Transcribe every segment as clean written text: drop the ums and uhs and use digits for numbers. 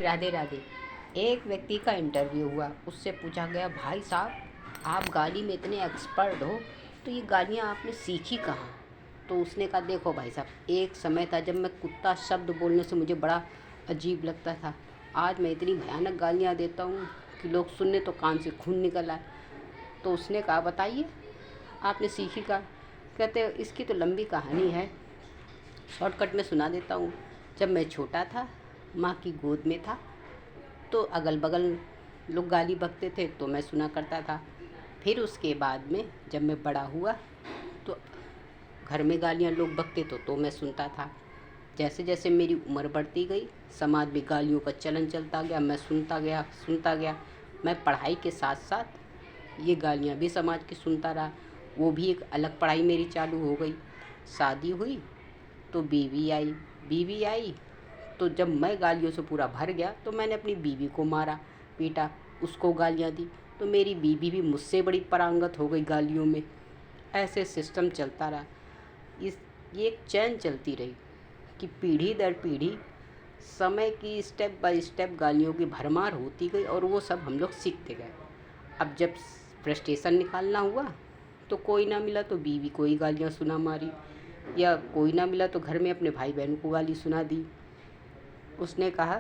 राधे राधे। एक व्यक्ति का इंटरव्यू हुआ, उससे पूछा गया, भाई साहब आप गाली में इतने एक्सपर्ट हो तो ये गालियाँ आपने सीखी कहाँ? तो उसने कहा, देखो भाई साहब, एक समय था जब मैं कुत्ता शब्द बोलने से मुझे बड़ा अजीब लगता था। आज मैं इतनी भयानक गालियाँ देता हूँ कि लोग सुनने तो कान से खून निकल आए। तो उसने कहा, बताइए आपने सीखी कहाँ? कहते, इसकी तो लंबी कहानी है, शॉर्टकट में सुना देता हूँ। जब मैं छोटा था, माँ की गोद में था, तो अगल बगल लोग गाली बकते थे तो मैं सुना करता था। फिर उसके बाद में जब मैं बड़ा हुआ तो घर में गालियाँ लोग बकते तो मैं सुनता था। जैसे जैसे मेरी उम्र बढ़ती गई, समाज में गालियों का चलन चलता गया, मैं सुनता गया। मैं पढ़ाई के साथ साथ ये गालियाँ भी समाज की सुनता रहा। वो भी एक अलग पढ़ाई मेरी चालू हो गई। शादी हुई तो बीवी आई तो जब मैं गालियों से पूरा भर गया तो मैंने अपनी बीवी को मारा, पीटा, उसको गालियाँ दी। तो मेरी बीवी भी मुझसे बड़ी पारंगत हो गई गालियों में। ऐसे सिस्टम चलता रहा। ये एक चैन चलती रही कि पीढ़ी दर पीढ़ी समय की स्टेप बाय स्टेप गालियों की भरमार होती गई और वो सब हम लोग सीखते गए। अब जब फ्रस्ट्रेशन निकालना हुआ तो कोई ना मिला तो बीवी को ही गालियाँ सुना मारी, या कोई ना मिला तो घर में अपने भाई बहनों को गाली सुना दी। उसने कहा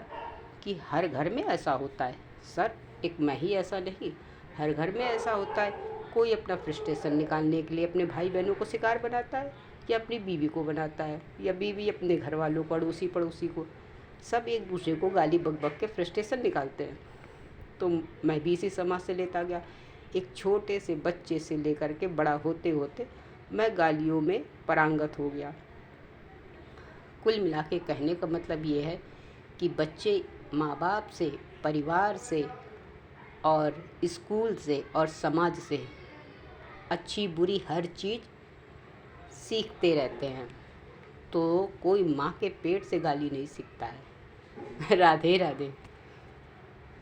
कि हर घर में ऐसा होता है। सर, एक मैं ही ऐसा नहीं, हर घर में ऐसा होता है। कोई अपना फ्रस्ट्रेशन निकालने के लिए अपने भाई बहनों को शिकार बनाता है, या अपनी बीवी को बनाता है, या बीवी अपने घर वालों को, पड़ोसी को। सब एक दूसरे को गाली बक बक के फ्रस्ट्रेशन निकालते हैं। तो मैं भी इसी समाज से लेता गया। एक छोटे से बच्चे से लेकर के बड़ा होते होते मैं गालियों में पारंगत हो गया। कुल मिला के कहने का मतलब ये है कि बच्चे माँ बाप से, परिवार से और स्कूल से और समाज से अच्छी बुरी हर चीज़ सीखते रहते हैं। तो कोई माँ के पेट से गाली नहीं सीखता है। राधे राधे।